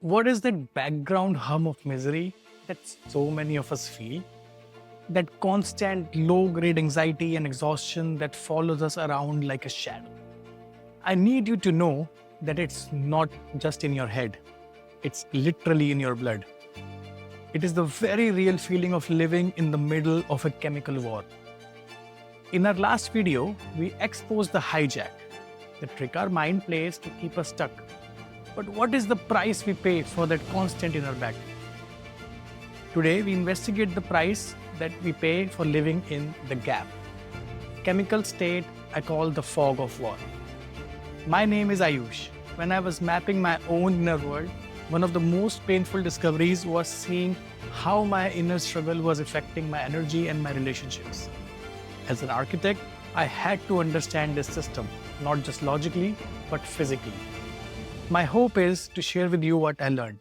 What is that background hum of misery that so many of us feel? That constant low grade anxiety and exhaustion that follows us around like a shadow. I need you to know that it's not just in your head, it's literally in your blood. It is the very real feeling of living in the middle of a chemical war. In our last video, we exposed the hijack, the trick our mind plays to keep us stuck. But what is the price we pay for that constant inner battle? Today, we investigate the price that we pay for living in the gap. Chemical state I call the fog of war. My name is Aayush. When I was mapping my own inner world, one of the most painful discoveries was seeing how my inner struggle was affecting my energy and my relationships. As an architect, I had to understand this system, not just logically, but physically. My hope is to share with you what I learned.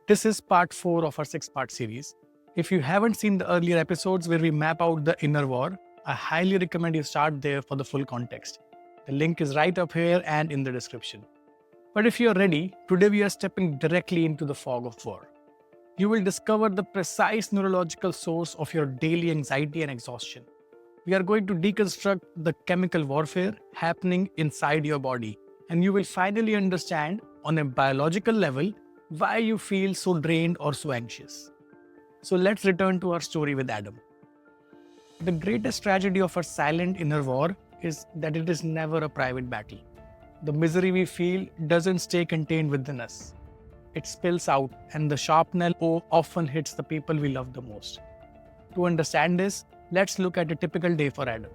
This is part 4 of our 6-part series. If you haven't seen the earlier episodes where we map out the inner war, I highly recommend you start there for the full context. The link is right up here and in the description. But if you're ready, today we are stepping directly into the fog of war. You will discover the precise neurological source of your daily anxiety and exhaustion. We are going to deconstruct the chemical warfare happening inside your body, and you will finally understand on a biological level why you feel so drained or so anxious. So let's return to our story with Adam. The greatest tragedy of our silent inner war is that it is never a private battle. The misery we feel doesn't stay contained within us. It spills out, and the sharpnel often hits the people we love the most. To understand this, let's look at a typical day for Adam.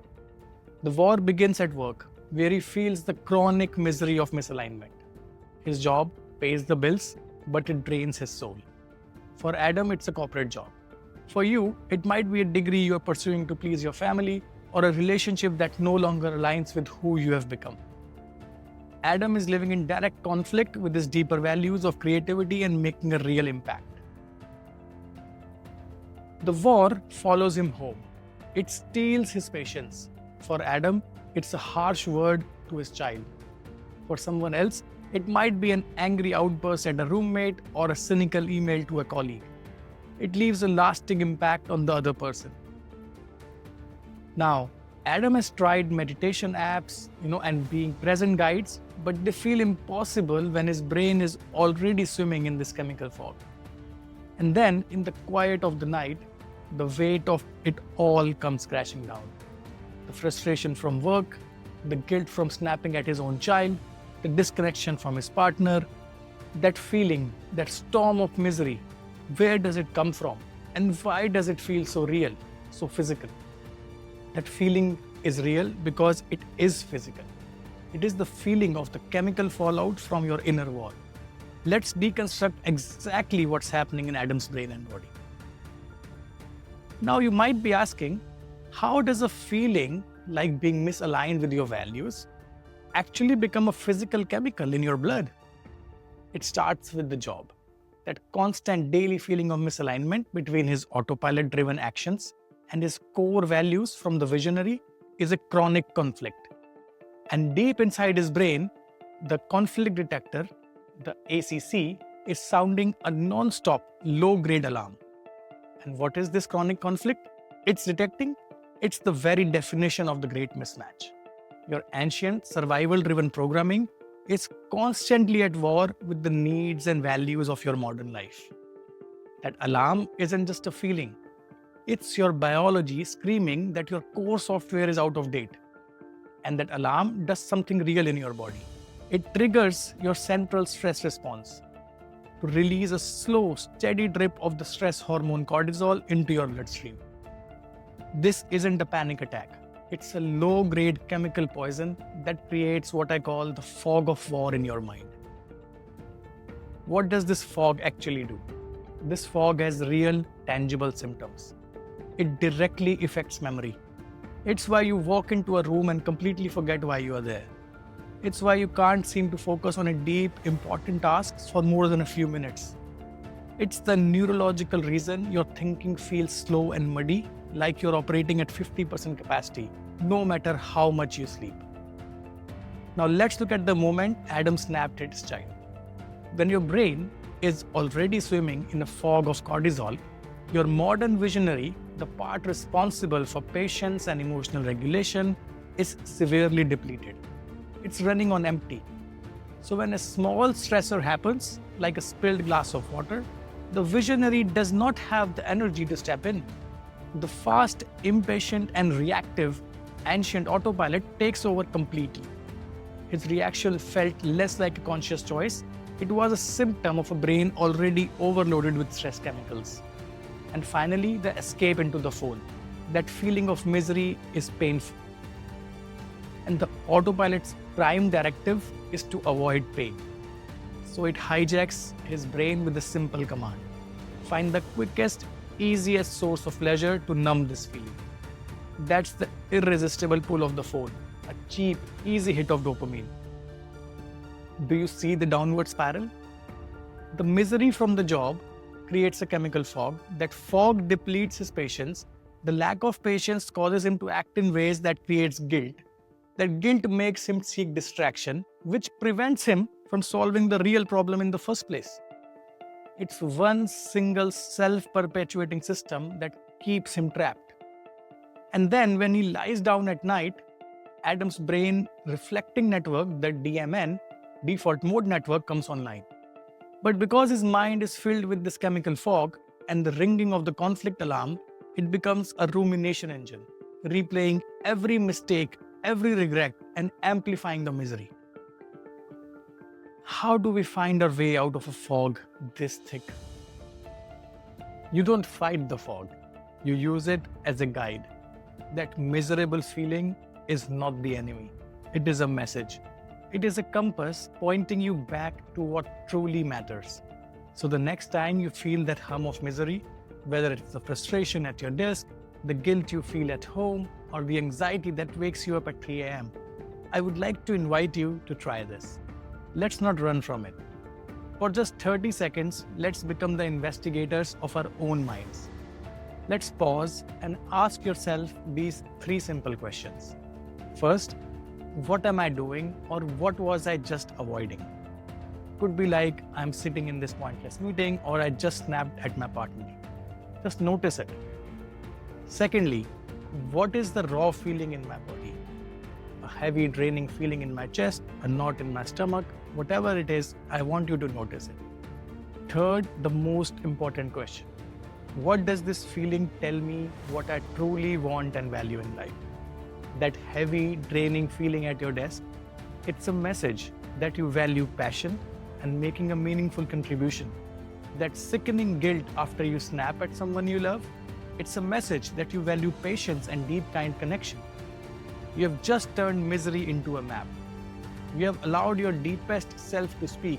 The war begins at work, where he feels the chronic misery of misalignment. His job pays the bills, but it drains his soul. For Adam, it's a corporate job. For you, it might be a degree you are pursuing to please your family or a relationship that no longer aligns with who you have become. Adam is living in direct conflict with his deeper values of creativity and making a real impact. The war follows him home. It steals his patience. For Adam, it's a harsh word to his child. For someone else, it might be an angry outburst at a roommate or a cynical email to a colleague. It leaves a lasting impact on the other person. Now, Adam has tried meditation apps, and being present guides, but they feel impossible when his brain is already swimming in this chemical fog. And then, in the quiet of the night, the weight of it all comes crashing down. The frustration from work, the guilt from snapping at his own child, the disconnection from his partner, that feeling, that storm of misery, where does it come from? And why does it feel so real, so physical? That feeling is real because it is physical. It is the feeling of the chemical fallout from your inner war. Let's deconstruct exactly what's happening in Adam's brain and body. Now you might be asking, how does a feeling like being misaligned with your values actually become a physical chemical in your blood? It starts with the job. That constant daily feeling of misalignment between his autopilot-driven actions and his core values from the visionary is a chronic conflict. And deep inside his brain, the conflict detector, the ACC, is sounding a non-stop low-grade alarm. And what is this chronic conflict it's detecting? It's the very definition of the great mismatch. Your ancient survival-driven programming is constantly at war with the needs and values of your modern life. That alarm isn't just a feeling. It's your biology screaming that your core software is out of date. And that alarm does something real in your body. It triggers your central stress response to release a slow, steady drip of the stress hormone cortisol into your bloodstream. This isn't a panic attack. It's a low-grade chemical poison that creates what I call the fog of war in your mind. What does this fog actually do? This fog has real, tangible symptoms. It directly affects memory. It's why you walk into a room and completely forget why you are there. It's why you can't seem to focus on a deep, important task for more than a few minutes. It's the neurological reason your thinking feels slow and muddy, like you're operating at 50% capacity, no matter how much you sleep. Now let's look at the moment Adam snapped at his child. When your brain is already swimming in a fog of cortisol, your modern visionary, the part responsible for patience and emotional regulation, is severely depleted. It's running on empty. So when a small stressor happens, like a spilled glass of water, the visionary does not have the energy to step in. The fast, impatient, and reactive ancient autopilot takes over completely. His reaction felt less like a conscious choice. It was a symptom of a brain already overloaded with stress chemicals. And finally, the escape into the phone. That feeling of misery is painful. And the autopilot's prime directive is to avoid pain. So it hijacks his brain with a simple command. Find the quickest, easiest source of pleasure to numb this feeling. That's the irresistible pull of the phone, a cheap, easy hit of dopamine. Do you see the downward spiral? The misery from the job creates a chemical fog. That fog depletes his patience. The lack of patience causes him to act in ways that creates guilt. That guilt makes him seek distraction, which prevents him from solving the real problem in the first place. It's one single self-perpetuating system that keeps him trapped. And then when he lies down at night, Adam's brain reflecting network, the DMN, default mode network, comes online. But because his mind is filled with this chemical fog and the ringing of the conflict alarm, it becomes a rumination engine, replaying every mistake, every regret, and amplifying the misery. How do we find our way out of a fog this thick? You don't fight the fog. You use it as a guide. That miserable feeling is not the enemy. It is a message. It is a compass pointing you back to what truly matters. So the next time you feel that hum of misery, whether it's the frustration at your desk, the guilt you feel at home, or the anxiety that wakes you up at 3 a.m., I would like to invite you to try this. Let's not run from it. For just 30 seconds, let's become the investigators of our own minds. Let's pause and ask yourself these 3 simple questions. First, what am I doing, or what was I just avoiding? Could be like I'm sitting in this pointless meeting, or I just snapped at my partner. Just notice it. Secondly, what is the raw feeling in my body? A heavy, draining feeling in my chest, a knot in my stomach, whatever it is, I want you to notice it. Third, the most important question. What does this feeling tell me what I truly want and value in life? That heavy, draining feeling at your desk, it's a message that you value passion and making a meaningful contribution. That sickening guilt after you snap at someone you love, it's a message that you value patience and deep, kind connection. You have just turned misery into a map. You have allowed your deepest self to speak,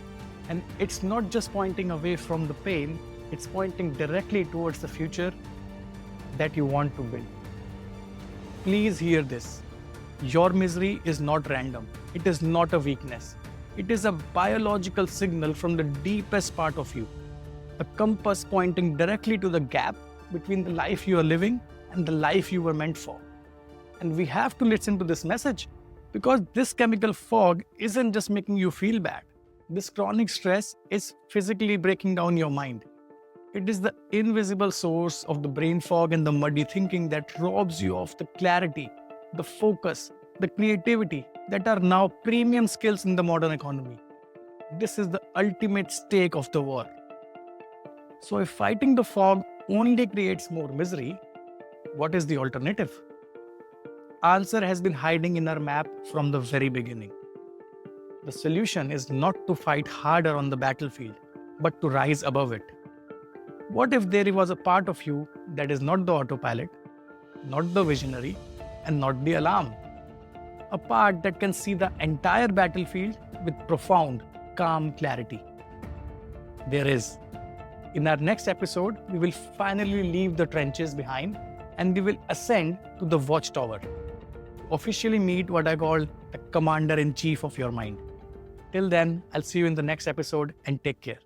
and it's not just pointing away from the pain, it's pointing directly towards the future that you want to build. Please hear this. Your misery is not random. It is not a weakness. It is a biological signal from the deepest part of you. A compass pointing directly to the gap between the life you are living and the life you were meant for. And we have to listen to this message, because this chemical fog isn't just making you feel bad. This chronic stress is physically breaking down your mind. It is the invisible source of the brain fog and the muddy thinking that robs you of the clarity, the focus, the creativity that are now premium skills in the modern economy. This is the ultimate stake of the war. So if fighting the fog only creates more misery, what is the alternative? Answer has been hiding in our map from the very beginning. The solution is not to fight harder on the battlefield, but to rise above it. What if there was a part of you that is not the autopilot, not the visionary, and not the alarm? A part that can see the entire battlefield with profound, calm clarity. There is. In our next episode, we will finally leave the trenches behind and we will ascend to the watchtower. Officially meet what I call the commander-in-chief of your mind. Till then, I'll see you in the next episode and take care.